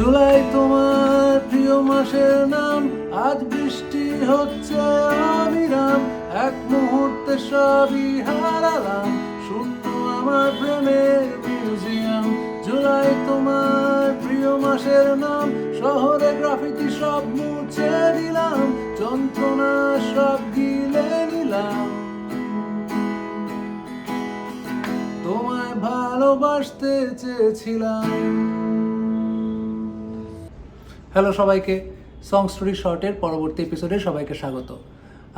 জুলাই তোমার প্রিয় মাসের নাম, আজ বৃষ্টি হচ্ছে অবিরাম, এক মুহূর্তে সবই হারালাম, শূন্য আমার প্রেমের মিউজিয়াম। জুলাই তোমার প্রিয় মাসের নাম, শহরে গ্রাফিতি সব মুছে দিলাম, যন্ত্রণা সব গিলে নিলাম, তোমায় ভালোবাসতে চেয়েছিলাম। হ্যালো সবাইকে, সং স্টোরি শর্টের পরবর্তী এপিসোডে সবাইকে স্বাগত।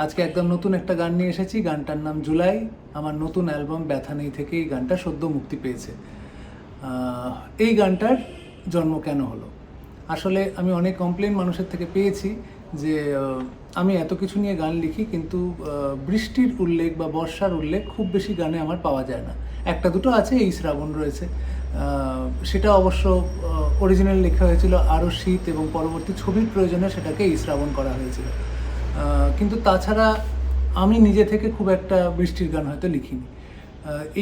আজকে একদম নতুন একটা গান নিয়ে এসেছি। গানটার নাম জুলাই। আমার নতুন অ্যালবাম ব্যথা নেই থেকে এই গানটা সদ্য মুক্তি পেয়েছে। এই গানটার জন্ম কেন হলো? আসলে আমি অনেক কমপ্লেন মানুষের থেকে পেয়েছি যে আমি এত কিছু নিয়ে গান লিখি, কিন্তু বৃষ্টির উল্লেখ বা বর্ষার উল্লেখ খুব বেশি গানে আমার পাওয়া যায় না। একটা দুটো আছে, এই শ্রাবণ রয়েছে, সেটা অবশ্য অরিজিনাল লেখা হয়েছিল আরও শীত এবং পরবর্তী ছবির প্রয়োজনে সেটাকে এই শ্রাবণ করা হয়েছিল। কিন্তু তাছাড়া আমি নিজে থেকে খুব একটা বৃষ্টির গান হয়তো লিখিনি।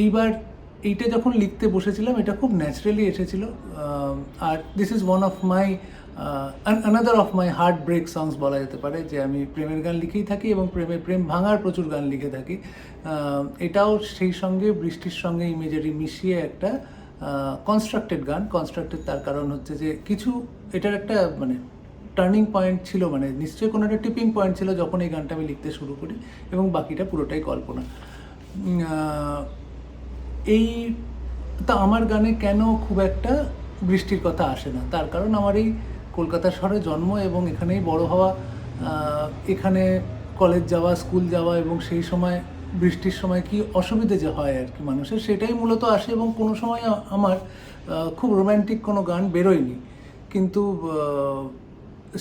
এইবার এইটা যখন লিখতে বসেছিলাম, এটা খুব ন্যাচারালি এসেছিল। আর this is one of my another of my heartbreak songs বলা যেতে পারে, যে আমি প্রেমের গান লিখেই থাকি এবং প্রেম ভাঙার প্রচুর গান লিখে থাকি। এটাও সেই সঙ্গে বৃষ্টির সঙ্গে ইমেজারি মিশিয়ে একটা কনস্ট্রাক্টেড গান। কনস্ট্রাক্টেড তার কারণ হচ্ছে যে কিছু এটার একটা টার্নিং পয়েন্ট ছিল, নিশ্চয়ই কোনো একটা টিপিং পয়েন্ট ছিল যখন এই গানটা আমি লিখতে শুরু করি, এবং বাকিটা পুরোটাই কল্পনা। এই তা আমার গানে কেন খুব একটা বৃষ্টির কথা আসে না, তার কারণ আমার এই কলকাতা শহরে জন্ম এবং এখানেই বড় হওয়া। এখানে কলেজ যাওয়া, স্কুল যাওয়া, এবং সেই সময় বৃষ্টির সময় কি অসুবিধে যে হয় আর কি মানুষের, সেটাই মূলত আসে। এবং কোনো সময় আমার খুব রোম্যান্টিক কোনো গান বেরোয়নি, কিন্তু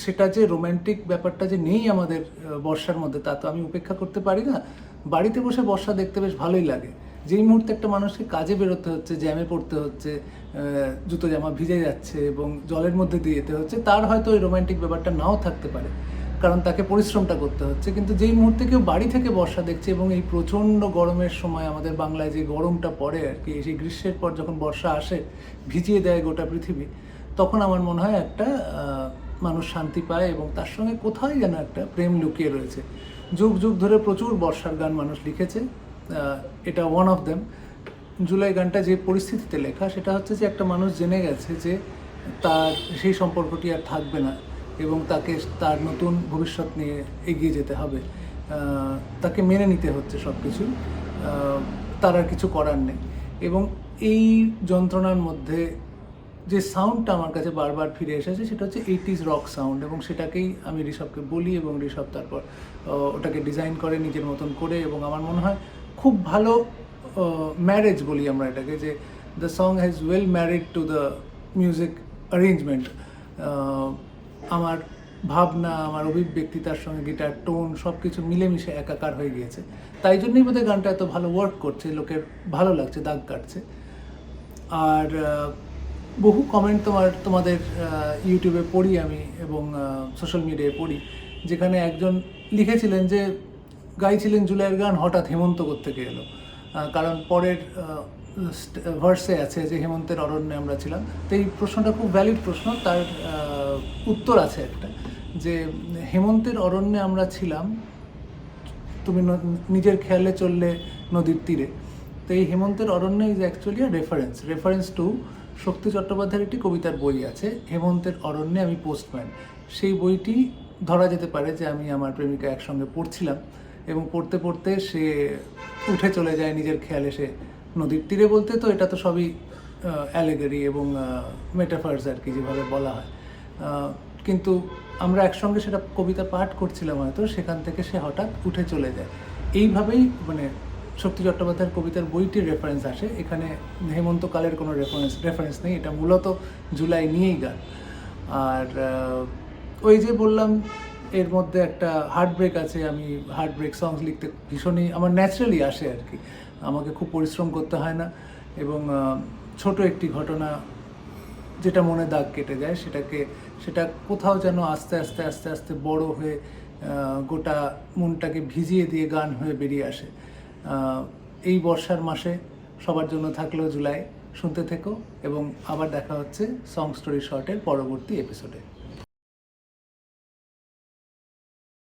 সেটা যে রোম্যান্টিক ব্যাপারটা যে নেই আমাদের বর্ষার মধ্যে, তা তো আমি উপেক্ষা করতে পারি না। বাড়িতে বসে বর্ষা দেখতে বেশ ভালোই লাগে। যেই মুহূর্তে একটা মানুষকে কাজে বেরোতে হচ্ছে, জ্যামে পড়তে হচ্ছে, জুতো জামা ভিজে যাচ্ছে এবং জলের মধ্যে দিয়ে যেতে হচ্ছে, তার হয়তো ওই রোম্যান্টিক ব্যাপারটা নাও থাকতে পারে, কারণ তাকে পরিশ্রমটা করতে হচ্ছে। কিন্তু যেই মুহূর্তে কেউ বাড়ি থেকে বর্ষা দেখছে, এবং এই প্রচণ্ড গরমের সময় আমাদের বাংলায় যে গরমটা পড়ে আর কি, সেই গ্রীষ্মের পর যখন বর্ষা আসে, ভিজিয়ে দেয় গোটা পৃথিবী, তখন আমার মনে হয় একটা মানুষ শান্তি পায়, এবং তার সঙ্গে কোথায় যেন একটা প্রেম লুকিয়ে রয়েছে। যুগ যুগ ধরে প্রচুর বর্ষার গান মানুষ লিখেছে, এটা ওয়ান অফ দেম। জুলাই গানটা যে পরিস্থিতিতে লেখা, সেটা হচ্ছে যে একটা মানুষ জেনে গেছে যে তার সেই সম্পর্কটি আর থাকবে না, এবং তাকে তার নতুন ভবিষ্যৎ নিয়ে এগিয়ে যেতে হবে, তাকে মেনে নিতে হচ্ছে সব কিছু, তার আর কিছু করার নেই। এবং এই যন্ত্রণার মধ্যে যে সাউন্ডটা আমার কাছে বারবার ফিরে এসেছে, সেটা হচ্ছে 80s রক সাউন্ড, এবং সেটাকেই আমি ঋষভকে বলি, এবং ঋষভ তারপর ওটাকে ডিজাইন করে নিজের মতন করে। এবং আমার মনে হয় খুব ভালো ম্যারেজ বলি আমরা এটাকে, যে the song has well married to the music arrangement. আমার ভাবনা, আমার অভিব্যক্তি, তার সঙ্গে গিটার টোন সব কিছু মিলেমিশে একাকার হয়ে গিয়েছে। তাই জন্যই বোধহয় গানটা এত ভালো ওয়ার্ক করছে, লোকের ভালো লাগছে, দাগ কাটছে। আর বহু কমেন্ট তোমাদের ইউটিউবে পড়ি আমি, এবং সোশ্যাল মিডিয়ায় পড়ি, যেখানে একজন লিখেছিলেন যে গাইছিলেন জুলাইয়ের গান, হঠাৎ হেমন্ত কোত্থেকে এলো। কারণ পরের ভার্সে আছে যে হেমন্তের অরণ্যে আমরা ছিলাম। তো এই প্রশ্নটা খুব ভ্যালিড প্রশ্ন। তার উত্তর আছে একটা, যে হেমন্তের অরণ্যে আমরা ছিলাম, তুমি নিজের খেয়ালে চললে নদীর তীরে। তো এই হেমন্তের অরণ্য ইজ অ্যাকচুয়ালি রেফারেন্স টু শক্তি চট্টোপাধ্যায়ের একটি কবিতার বই আছে, হেমন্তের অরণ্যে আমি পোস্টম্যান। সেই বইটি ধরা যেতে পারে যে আমি আমার প্রেমিকা একসঙ্গে পড়ছিলাম, এবং পড়তে পড়তে সে উঠে চলে যায় নিজের খেয়ালে সে নদীর তীরে। বলতে তো এটা তো সবই অ্যালেগরি এবং মেটাফার্স আর কি, যেভাবে বলা হয়। কিন্তু আমরা একসঙ্গে সেটা কবিতা পাঠ করছিলাম হয়তো, সেখান থেকে সে হঠাৎ উঠে চলে যায়। এইভাবেই শক্তি চট্টোপাধ্যায়ের কবিতার বইটির রেফারেন্স আসে। এখানে হেমন্তকালের কোনো রেফারেন্স নেই, এটা মূলত জুলাই নিয়েই গান। আর ওই যে বললাম, এর মধ্যে একটা হার্ট ব্রেক আছে। আমি হার্ট ব্রেক সংস লিখতে ভীষণই আমার ন্যাচারালি আসে আর কি, আমাকে খুব পরিশ্রম করতে হয় না, এবং ছোট একটি ঘটনা যেটা মনে দাগ কেটে যায়, সেটা কোথাও যেন আস্তে আস্তে আস্তে আস্তে বড় হয়ে গোটা মনটাকে ভিজিয়ে দিয়ে গান হয়ে বেরিয়ে আসে। এই বর্ষার মাসে সবার জন্য থাকলো জুলাই। শুনতে থেকো এবং আবার দেখা হচ্ছে সং স্টোরি শর্টের পরবর্তী এপিসোডে।